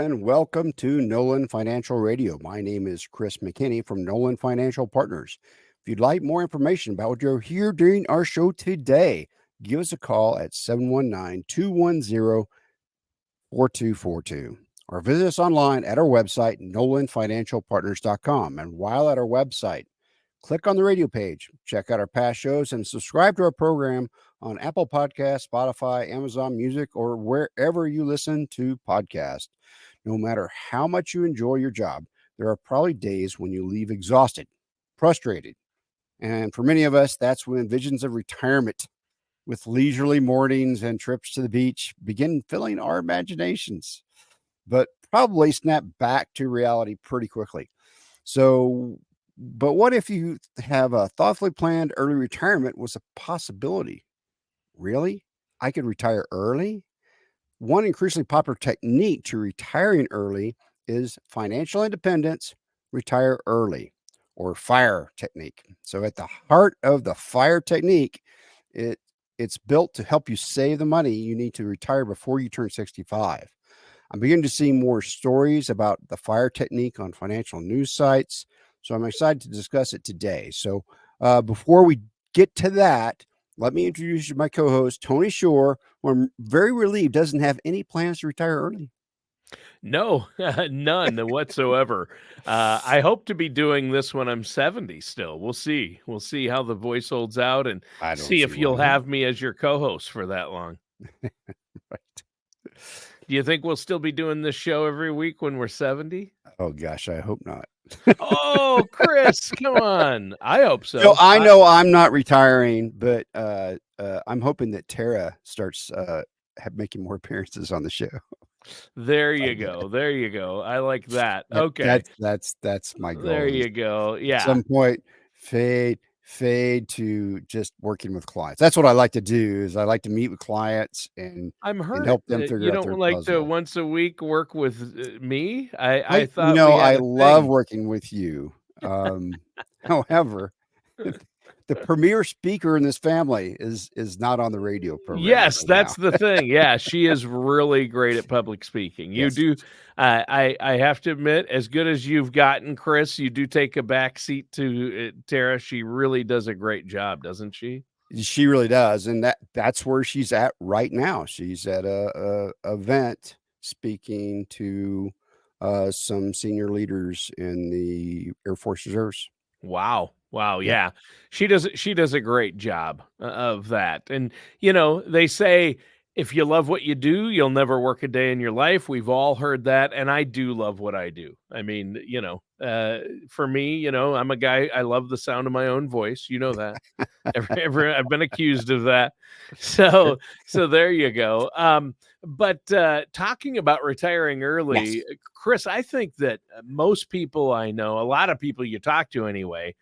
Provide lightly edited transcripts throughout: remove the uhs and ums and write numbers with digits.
and welcome to Nolan Financial Radio. My name is Chris McKinney from Nolan Financial Partners. If you'd like more information about what you're here during our show today, give us a call at 719-210-4242 or visit us online at our website, nolanfinancialpartners.com. And while at our website, click on the radio page, check out our past shows, and subscribe to our program on Apple Podcasts, Spotify, Amazon Music, or wherever you listen to podcasts. No matter how much you enjoy your job, there are probably days when you leave exhausted, frustrated. And for many of us, that's when visions of retirement with leisurely mornings and trips to the beach begin filling our imaginations, but probably snap back to reality pretty quickly. But what if you have a thoughtfully planned early retirement was a possibility? Really? I could retire early? One increasingly popular technique to retiring early is financial independence, retire early, or FIRE technique. So at the heart of the FIRE technique, it's built to help you save the money you need to retire before you turn 65. I'm beginning to see more stories about the FIRE technique on financial news sites, so I'm excited to discuss it today. So before we get to that, let me introduce you to my co-host, Tony Shore, who I'm very relieved doesn't have any plans to retire early. No, none whatsoever. I hope to be doing this when I'm 70 still. We'll see. We'll see how the voice holds out and I don't see see if you'll why not. have me as your co-host for that long. Right. Do you think we'll still be doing this show every week when we're 70? Oh, gosh, I hope not. Oh, Chris, come on. I hope So so. I know I'm not retiring, but I'm hoping that Tara starts making more appearances on the show. There you go. There you go. I like that. Okay. That's my goal. There you go. At Yeah. some point, fade to just working with clients. That's what I like to do. Is I like to meet with clients and I'm hurt help them that figure you out don't their like to puzzle. once a week work with me. I You thought we know, I had a love thing. working with you. However, the premier speaker in this family is not on the radio program Yes, right now. that's the thing. Yeah, she is really great at public speaking. You Yes. do. I have to admit, as good as you've gotten, Chris, you do take a back seat to Tara. She really does a great job, doesn't she? She really does, and that's where she's at right now. She's at a event speaking to some senior leaders in the Air Force Reserves. Wow. Wow. Yeah. Yeah. She does a great job of that. And they say if you love what you do, you'll never work a day in your life. We've all heard that, and I do love what I do. I mean, for me, I'm a guy, I love the sound of my own voice. You know that. I've been accused of that. So there you go. But talking about retiring early, Yes. Chris, I think that most people I know, a lot of people you talk to anyway,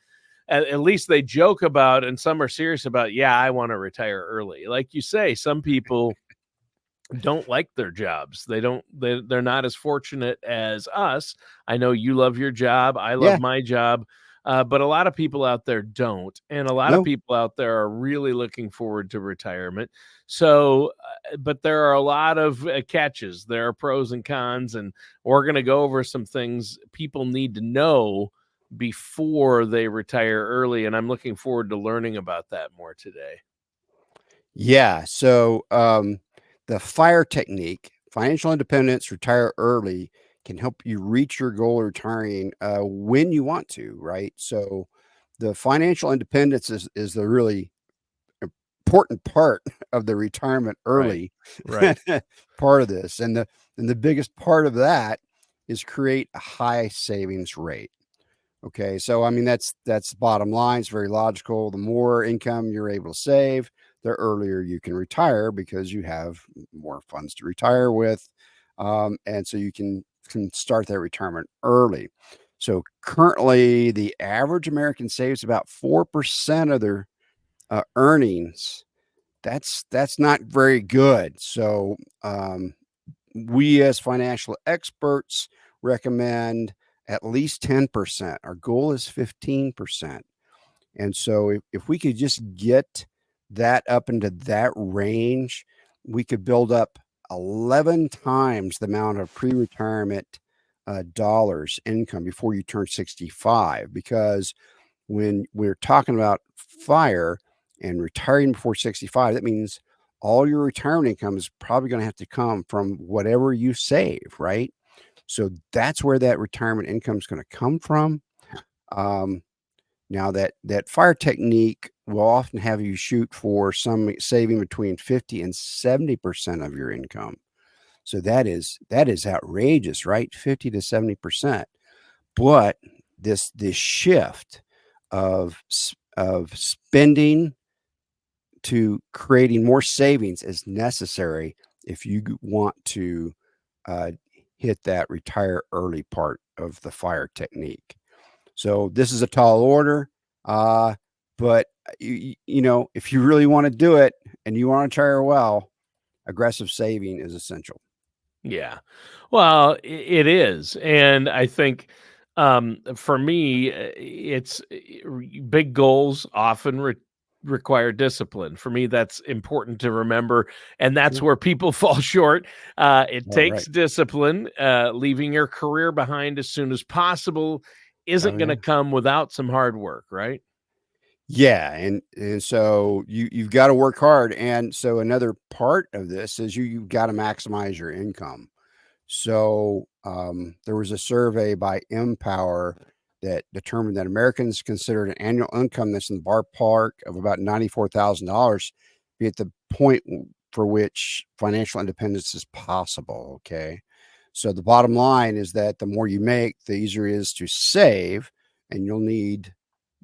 at least they joke about, and some are serious about, yeah, I want to retire early. Like you say, some people don't like their jobs. They're not as fortunate as us. I know you love your job. I love Yeah. my job. But a lot of people out there don't. And a lot of No. people out there are really looking forward to retirement. So, but there are a lot of catches. There are pros and cons. And we're going to go over some things people need to know before they retire early. And I'm looking forward to learning about that more today. Yeah. So the FIRE technique, financial independence, retire early, can help you reach your goal of retiring when you want to, right? So the financial independence is the really important part of the retirement early Right. part of this. And the biggest part of that is create a high savings rate. Okay. So I mean that's the bottom line. It's very logical. The more income you're able to save, the earlier you can retire because you have more funds to retire with. And so you can start that retirement early. So currently the average American saves about 4% of their earnings. That's not very good. So we as financial experts recommend at least 10%. Our goal is 15%. And so if we could just get that up into that range, we could build up 11 times the amount of pre-retirement dollars income before you turn 65, because when we're talking about fire and retiring before 65, that means all your retirement income is probably going to have to come from whatever you save, right? So that's where that retirement income is going to come from. Um, Now that fire technique will often have you shoot for some saving between 50 and 70% of your income. So that is outrageous, right? 50 to 70%. But this shift of spending to creating more savings is necessary if you want to uh, hit that retire early part of the fire technique. So this is a tall order, but if you really want to do it and you want to retire well, aggressive saving is essential. Yeah. Well, it is. And I think for me, big goals often require discipline. For me, that's important to remember. And that's Sure. where people fall short. It All takes right. discipline. Leaving your career behind as soon as possible Oh isn't going yeah. to come without some hard work, right? Yeah, and so you've got to work hard, and so another part of this is you've got to maximize your income. So there was a survey by Empower that determined that Americans considered an annual income that's in the ballpark of about $94,000 be at the point for which financial independence is possible. Okay, so the bottom line is that the more you make, the easier it is to save, and you'll need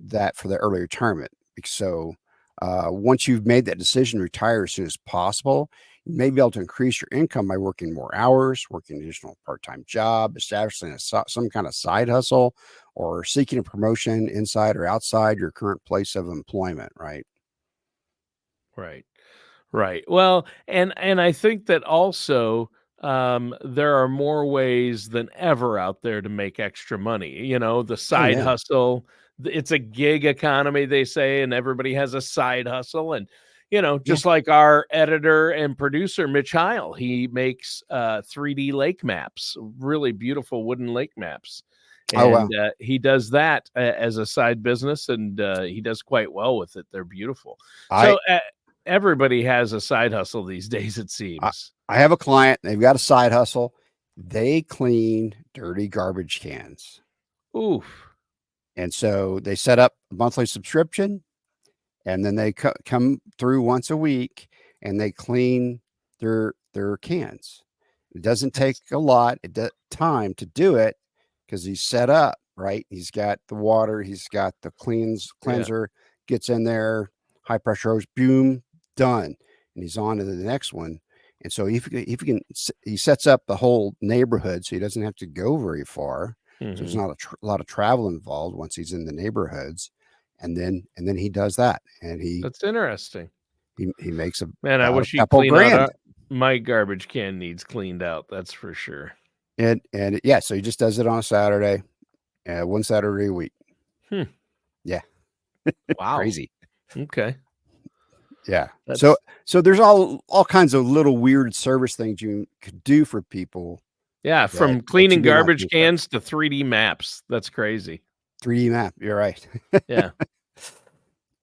that for the early retirement. So once you've made that decision to retire as soon as possible, you may be able to increase your income by working more hours, working an additional part-time job, establishing some kind of side hustle, or seeking a promotion inside or outside your current place of employment, right? Right. Right. Well, and I think that also there are more ways than ever out there to make extra money. The Oh, side yeah. hustle. It's a gig economy, they say, and everybody has a side hustle. And Yeah. just like our editor and producer Mitch Heil, he makes 3D lake maps, really beautiful wooden lake maps. Oh, And wow. he does that as a side business, and he does quite well with it. They're beautiful. I, So everybody has a side hustle these days, it I, seems. I have a client, they've got a side hustle. They clean dirty garbage cans. Oof. And so they set up a monthly subscription, and then they come through once a week and they clean their cans. It doesn't take That's a lot of time to do it because he's set up right. He's got the water, he's got the yeah. cleanser, gets in there, high pressure hose, boom, done, and he's on to the next one. And so he sets up the whole neighborhood so he doesn't have to go very far. So there's Mhm. not a lot of travel involved once he's in the neighborhoods, and then he does that, and he That's interesting. he he makes Man, I about a wish he'd couple clean out grand. my garbage can needs cleaned out, that's for sure. And yeah, so he just does it on a Saturday, one Saturday a week. Hmm. Yeah, Wow. crazy. Okay. Yeah. So That's so there's all kinds of little weird service things you could do for people yeah, that from that you cleaning may not garbage think of. cans to 3D maps. That's crazy. 3D map, you're right. Yeah.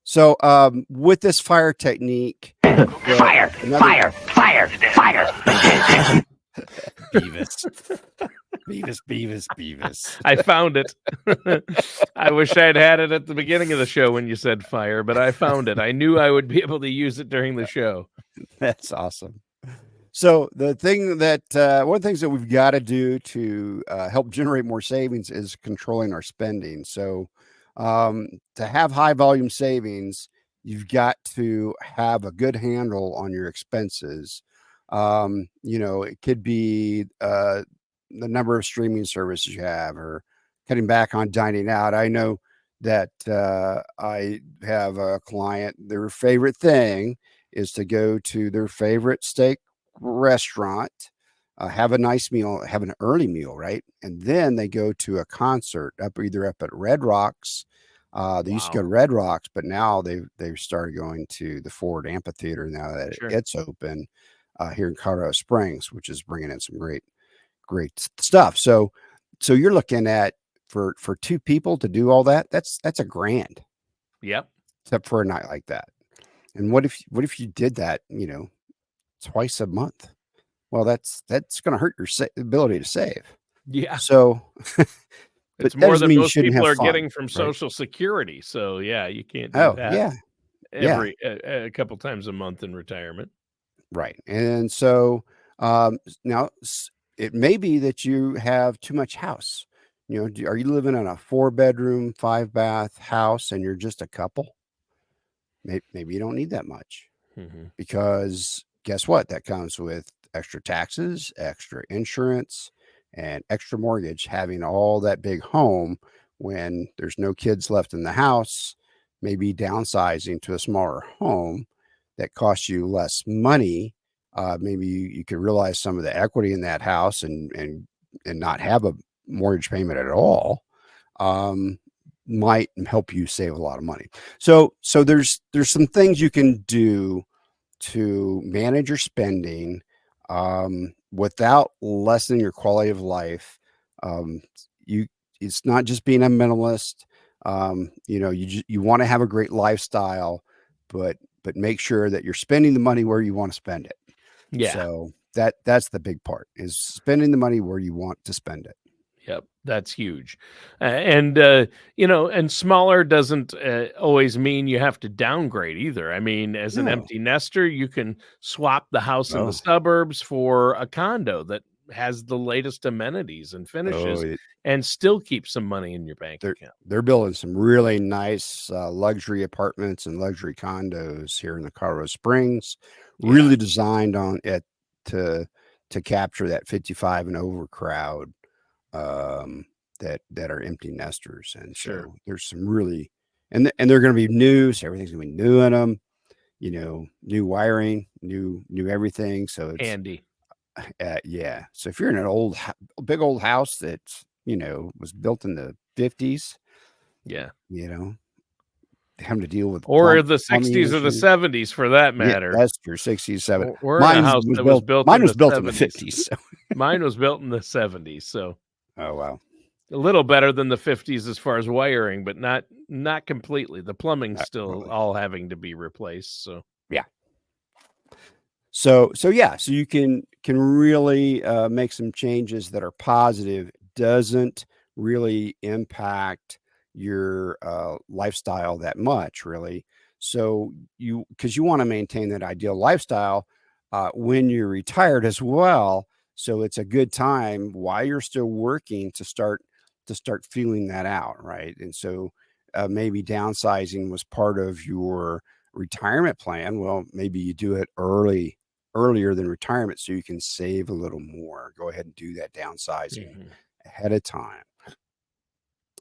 So with this fire technique, the Fire, another fire, fire, fire. Beavis. Beavis. I found it. I wish I'd had it at the beginning of the show when you said fire, but I found it. I knew I would be able to use it during the show. That's awesome. So the thing that one of the things that we've got to do to help generate more savings is controlling our spending. So to have high volume savings, you've got to have a good handle on your expenses. It could be the number of streaming services you have, or cutting back on dining out. I know that I have a client, their favorite thing is to go to their favorite steak restaurant, have a nice meal, have an early meal, right? And then they go to a concert either up at Red Rocks. They used to go Wow. to Red Rocks, but now they've started going to the Ford Amphitheater now that Sure. it's open. here in Colorado Springs, which is bringing in some great stuff. So you're looking at for two people to do all that. That's $1,000, Yep. except for a night like that. And what if you did that, twice a month? Well, that's going to hurt your ability to save. Yeah. So It's but that more doesn't than mean you most shouldn't people have are fun, getting from right? Social Security. So yeah, you can't do Oh, that yeah. every a couple times a month in retirement. Right. And so now it may be that you have too much house. Are you living in a 4-bedroom, 5-bath house and you're just a couple? Maybe you don't need that much, Mhm. because guess what? That comes with extra taxes, extra insurance, and extra mortgage. Having all that big home when there's no kids left in the house, maybe downsizing to a smaller home that costs you less money. Maybe you could realize some of the equity in that house and not have a mortgage payment at all. Might help you save a lot of money. So there's some things you can do to manage your spending without lessening your quality of life. You It's not just being a minimalist. You want to have a great lifestyle, but make sure that you're spending the money where you want to spend it. Yeah. So that's the big part, is spending the money where you want to spend it. Yep, that's huge. And and smaller doesn't always mean you have to downgrade either. I mean, as an No. empty nester, you can swap the house in the Oh. suburbs for a condo that has the latest amenities and finishes Oh, and still keep some money in your bank account. they're building some really nice luxury apartments and luxury condos here in the Colorado Springs, really designed on it to capture that 55 and over crowd that are empty nesters. And Sure. so there's some really, and they're going to be new. So everything's going to be new in them, new wiring, new everything. So it's, Handy. yeah. So if you're in an big old house that's, was built in the 50s, Yeah. having to deal with Or the plumbing 60s or the issues. 70s for that Yeah, matter. that's true. 60s, 70s. We're in a house that was built Mine in was the built in the 70s. 50s. So. Mine was built in the 70s, so Oh, wow. a little better than the 50s as far as wiring, but not completely. The plumbing's still really. all having to be replaced, so Yeah. So you can really make some changes that are positive. Doesn't really impact your lifestyle that much, really. So because you want to maintain that ideal lifestyle when you're retired as well. So it's a good time while you're still working to start feeling that out, right? And so maybe downsizing was part of your retirement plan. Well, maybe you do it earlier than retirement so you can save a little more. Go ahead and do that downsizing ahead of time.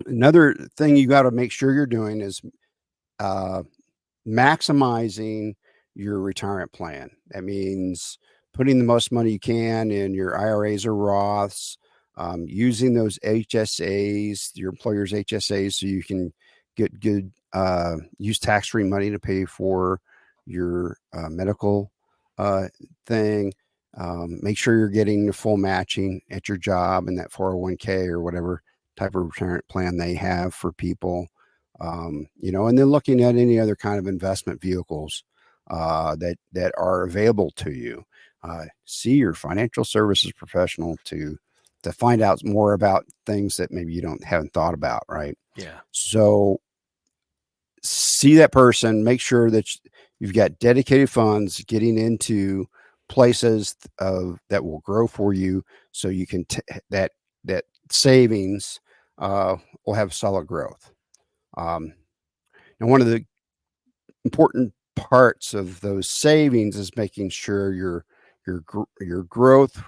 Another thing you got to make sure you're doing is maximizing your retirement plan. That means putting the most money you can in your IRAs or Roths, using those HSAs, your employer's HSAs, so you can get good, use tax-free money to pay for your medical thing. Make sure you're getting the full matching at your job and that 401k or whatever type of retirement plan they have for people. And then looking at any other kind of investment vehicles that are available to you. See your financial services professional to find out more about things that maybe you haven't thought about, right? yeah. So see that person, make sure that you've got dedicated funds getting into places that will grow for you, so you can that savings will have solid growth. And one of the important parts of those savings is making sure your growth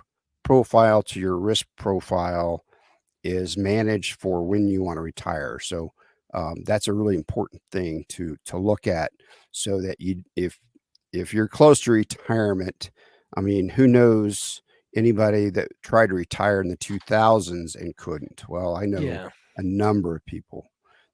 profile to your risk profile is managed for when you want to retire. So that's a really important thing to look at, so that if you're close to retirement, I mean, who knows anybody that tried to retire in the 2000s and couldn't? Well, I know a number of people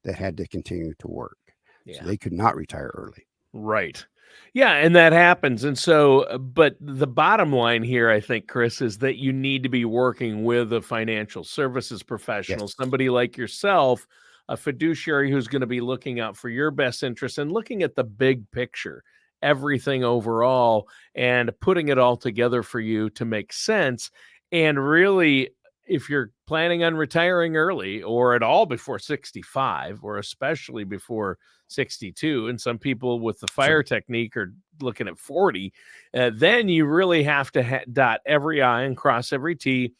that had to continue to work. Yeah. So they could not retire early. Right. Yeah, and that happens. And so, but the bottom line here, I think, Chris, is that you need to be working with a financial services professional, Yes. somebody like yourself, a fiduciary who's going to be looking out for your best interest and looking at the big picture, everything overall, and putting it all together for you to make sense. And really, if you're planning on retiring early or at all before 65, or especially before 62, and some people with the Sure. fire technique are looking at 40, then you really have to dot every I and cross every T,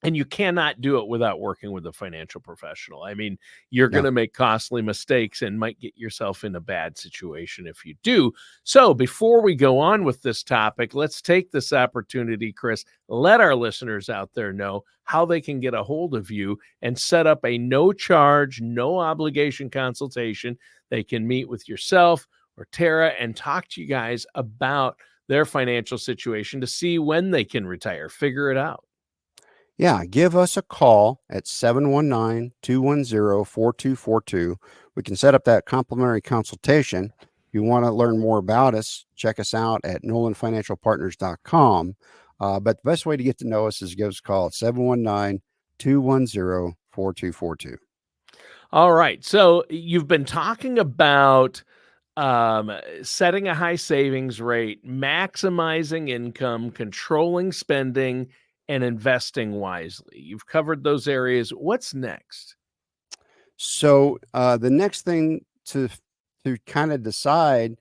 and you cannot do it without working with a financial professional. I mean, you're going No. to make costly mistakes and might get yourself in a bad situation if you do. So, before we go on with this topic, let's take this opportunity, Chris, let our listeners out there know how they can get a hold of you and set up a no charge, no obligation consultation. They can meet with yourself or Tara and talk to you guys about their financial situation to see when they can retire, figure it out. Yeah, give us a call at 719-210-4242. We can set up that complimentary consultation. If you want to learn more about us, check us out at nolanfinancialpartners.com. But the best way to get to know us is give us a call at 719-210-4242. All right. So you've been talking about setting a high savings rate, maximizing income, controlling spending, and investing wisely. You've covered those areas. What's next? So the next thing to kind of decide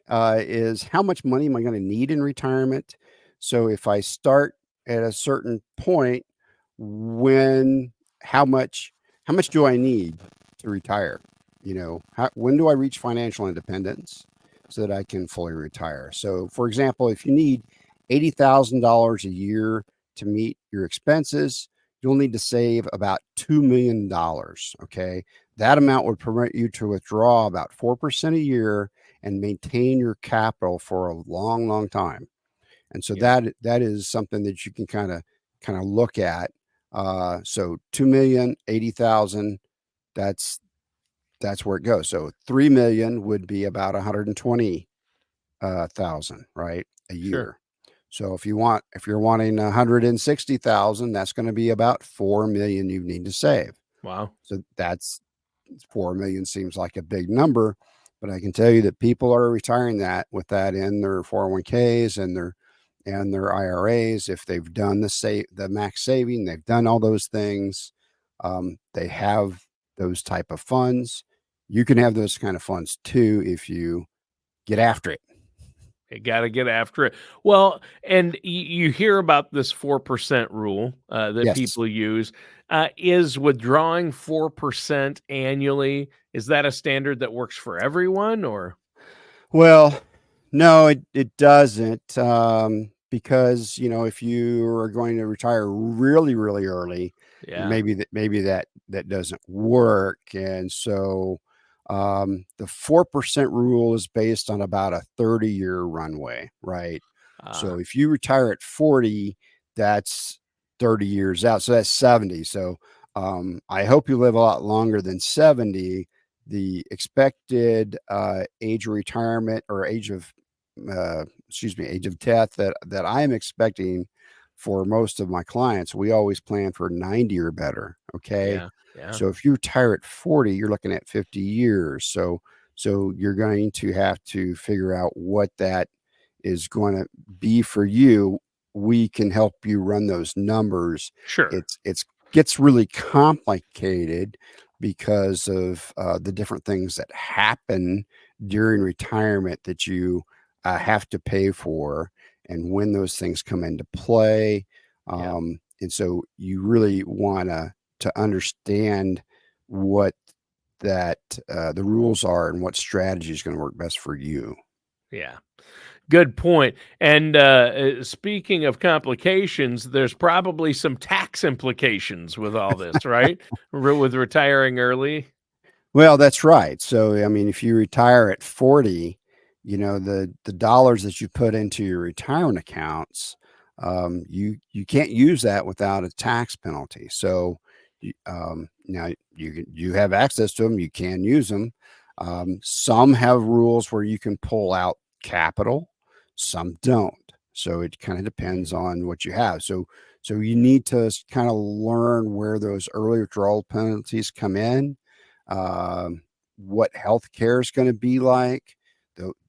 is how much money am I going to need in retirement? So if I start at a certain point, when how much do I need to retire? When do I reach financial independence so that I can fully retire? So, for example, if you need $80,000 a year to meet your expenses, you'll need to save about $2 million. Okay. That amount would permit you to withdraw about 4% a year and maintain your capital for a long, long time. And so Yeah, that is something that you can kind of look at. So 2 million, 80,000, that's that's where it goes. So 3 million would be about 120 thousand, right? A sure. year. So if you're wanting 160,000, that's going to be about 4 million you need to save. Wow. So that's 4 million seems like a big number, but I can tell you that people are retiring that with that in their 401ks and their IRAs. If they've done the max saving, they've done all those things. They have those type of funds. You can have those kind of funds too if you get after it. You got to get after it. Well, and you hear about this 4% rule that Yes. people use. Is withdrawing 4% annually, is that a standard that works for everyone or? Well, no, it doesn't. Because if you are going to retire really, really early, Yeah. maybe that doesn't work. And so the 4% rule is based on about a 30-year runway, right? So Uh, if you retire at 40, that's 30 years out. So that's 70. So I hope you live a lot longer than 70. The expected age of retirement or age of death that I'm expecting for most of my clients, we always plan for 90 or better. Okay. yeah. Yeah. So if you retire at 40, you're looking at 50 years. So you're going to have to figure out what that is going to be for you. We can help you run those numbers. Sure. It's gets really complicated because of the different things that happen during retirement that you have to pay for and when those things come into play. Yeah. And so you really want to understand what the rules are and what strategy is going to work best for you. Yeah. Good point. And speaking of complications, there's probably some tax implications with all this, right? With retiring early. Well, that's right. So, I mean, if you retire at 40, the dollars that you put into your retirement accounts, you can't use that without a tax penalty. So, now you have access to them, you can use them. Some have rules where you can pull out capital, some don't. So it kind of depends on what you have. So you need to kind of learn where those early withdrawal penalties come in, what health care is going to be like.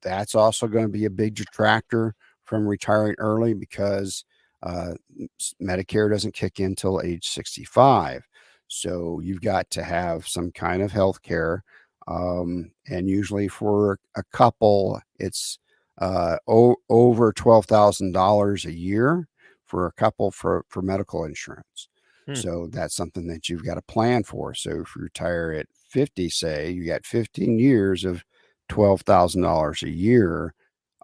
That's also going to be a big detractor from retiring early because Medicare doesn't kick in till age 65. So you've got to have some kind of health care. And usually for a couple, it's over $12,000 a year for a couple for medical insurance. So that's something that you've got to plan for. So if you retire at 50, say, you got 15 years of $12,000 a year.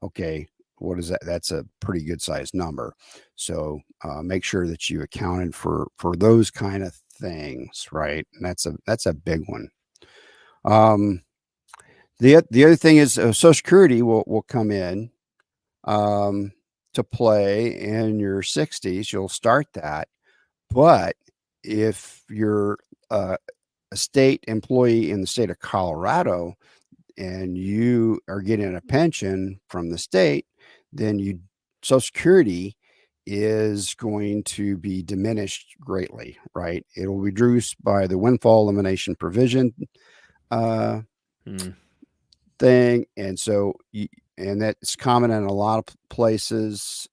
Okay, what is that? That's a pretty good sized number. So make sure that you accounted for those kind of things, right? And that's a big one. The other thing is Social Security will come in to play in your 60s. You'll start that. But if you're a state employee in the state of Colorado and you are getting a pension from the state, then Social Security is going to be diminished greatly, right? It will be reduced by the windfall elimination provision thing. And so, and that's common in a lot of places.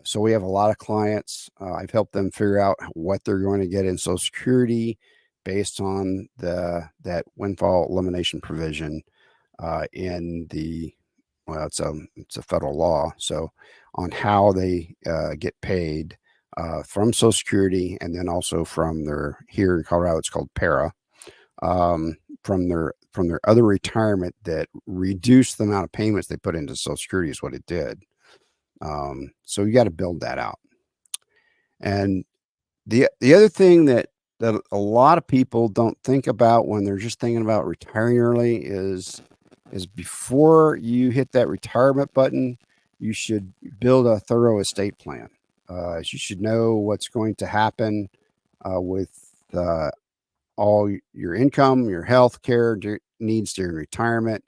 So we have a lot of clients. I've helped them figure out what they're going to get in Social Security based on that windfall elimination provision in it's a federal law. So on how they get paid from Social Security, and then also from here in Colorado, it's called PARA, from their other retirement that reduced the amount of payments they put into Social Security is what it did. So you got to build that out. And the other thing that a lot of people don't think about when they're just thinking about retiring early is before you hit that retirement button, you should build a thorough estate plan. You should know what's going to happen with all your income, your health care needs during retirement.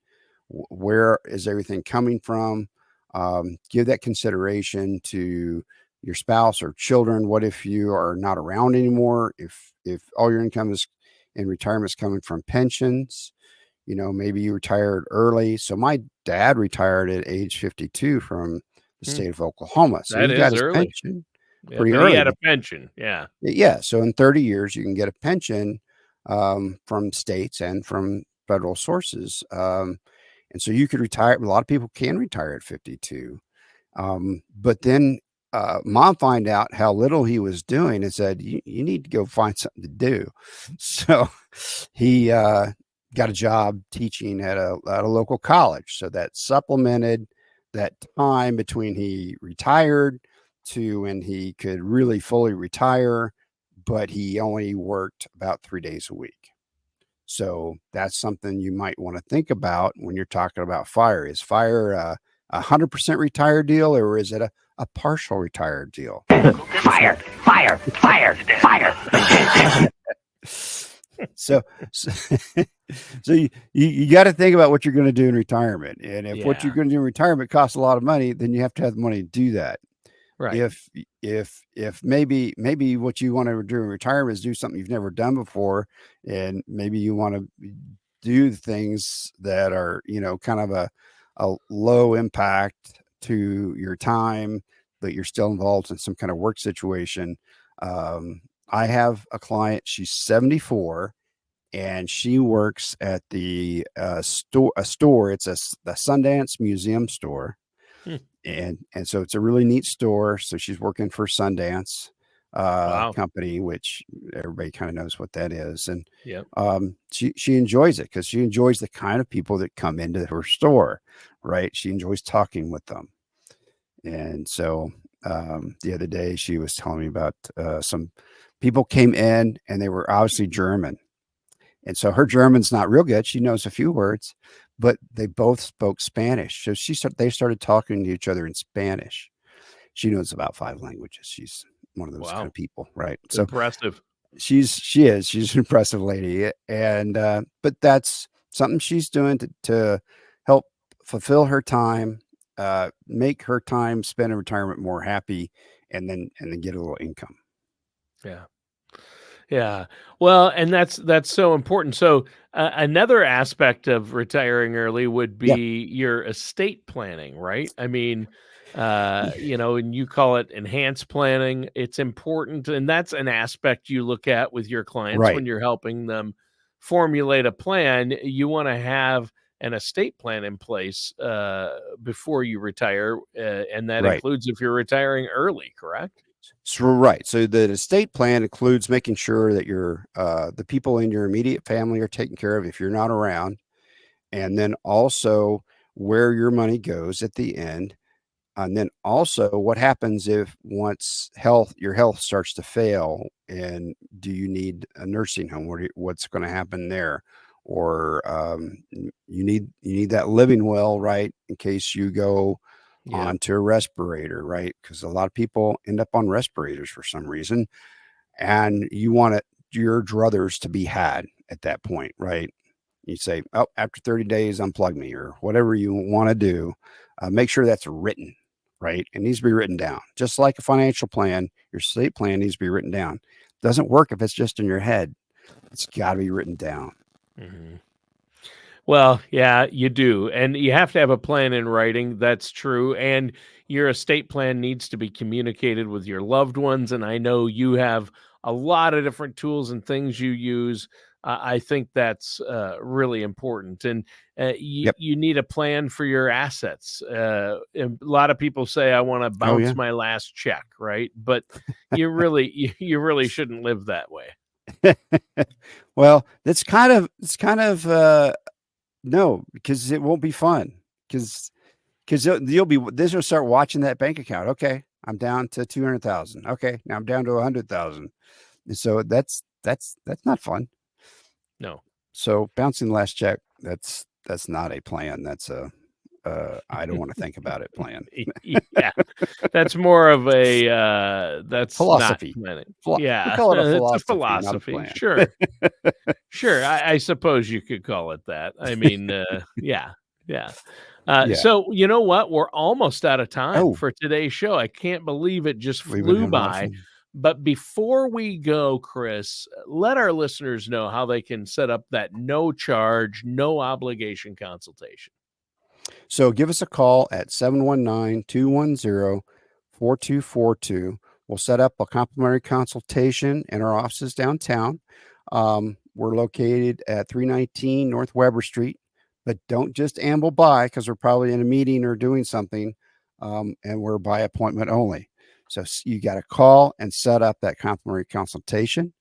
Where is everything coming from? Give that consideration to your spouse or children. What if you are not around anymore? If all your income is in retirement is coming from pensions, maybe you retired early. So my dad retired at age 52 from the state of Oklahoma. So that he got is his early. pension pretty early. He had a pension. Yeah. Yeah. So in 30 years, you can get a pension from states and from federal sources. And so you could retire. A lot of people can retire at 52. But then Mom found out how little he was doing and said, you need to go find something to do. So he got a job teaching at a local college. So that supplemented that time between he retired to when he could really fully retire, but he only worked about 3 days a week. So that's something you might want to think about when you're talking about FIRE. Is FIRE a 100% retired deal, or is it a partial retired deal? Fire. So you got to think about what you're going to do in retirement. And if what you're going to do in retirement costs a lot of money, then you have to have the money to do that. Right. If maybe what you want to do in retirement is do something you've never done before, and maybe you want to do things that are, kind of a low impact to your time, but you're still involved in some kind of work situation. I have a client, she's 74, and she works at the store. It's the Sundance Museum store. And so it's a really neat store. So she's working for Sundance company, which everybody kind of knows what that is. And she enjoys it because she enjoys the kind of people that come into her store, right? She enjoys talking with them. And so the other day she was telling me about some people came in and they were obviously German. And so her German's not real good. She knows a few words, but they both spoke Spanish. So they started talking to each other in Spanish. She knows about 5 languages. She's one of those kind of people, right? So impressive. She's an impressive lady. And but that's something she's doing to help fulfill her time, make her time spent in retirement more happy, and then get a little income. Yeah. Yeah. Well, and that's so important. So another aspect of retiring early would Yeah. be your estate planning, right? I mean, and you call it enhanced planning. It's important, and that's an aspect you look at with your clients Right. when you're helping them formulate a plan. You want to have an estate plan in place before you retire, and that Right. includes if you're retiring early, correct? So right. So the estate plan includes making sure that the people in your immediate family are taken care of if you're not around, and then also where your money goes at the end. And then also what happens if once your health starts to fail, and do you need a nursing home? What's going to happen there? Or you need that living will, right? In case you go Yeah. onto a respirator, right? Because a lot of people end up on respirators for some reason, and you want your druthers to be had at that point, right? You say, "Oh, after 30 days, unplug me," or whatever you want to do. Make sure that's written, right? It needs to be written down. Just like a financial plan, your estate plan needs to be written down. Doesn't work if it's just in your head. It's got to be written down. Mhm. Well, yeah, you do. And you have to have a plan in writing. That's true. And your estate plan needs to be communicated with your loved ones. And I know you have a lot of different tools and things you use. I think that's really important. And Yep. you need a plan for your assets. And a lot of people say, I want to Oh bounce yeah. my last check, right? But you really shouldn't live that way. Well, it's kind of no, because it won't be fun. Because you'll be this will start watching that bank account. Okay, I'm down to 200,000. Okay, now I'm down to 100,000. And so that's not fun. No. So bouncing the last check, that's not a plan. That's a I don't want to think about it plan. Yeah, that's more of a, that's not Philosophy. planning. We Yeah, call it a it's a philosophy, not a philosophy. plan. Sure, sure, I suppose you could call it that. I mean, yeah, yeah. Yeah. So you know what? We're almost out of time Oh, for today's show. I can't believe it just we've been flew having a lot of by. fun. But before we go, Chris, let our listeners know how they can set up that no charge, no obligation consultation. So give us a call at 719-210-4242. We'll set up a complimentary consultation in our offices downtown. We're located at 319 North Weber Street, but don't just amble by because we're probably in a meeting or doing something, and we're by appointment only. So you got to call and set up that complimentary consultation.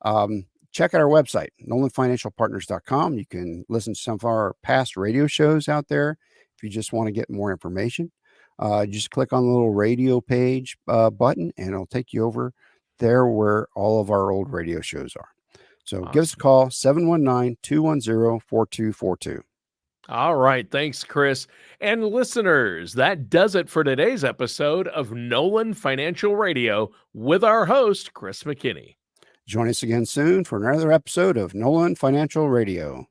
Check out our website, nolanfinancialpartners.com. You can listen to some of our past radio shows out there if you just want to get more information. Just click on the little radio page button, and it'll take you over there where all of our old radio shows are. So give us a Awesome. call, 719-210-4242. All right. Thanks, Chris. And listeners, that does it for today's episode of Nolan Financial Radio with our host, Chris McKinney. Join us again soon for another episode of Nolan Financial Radio.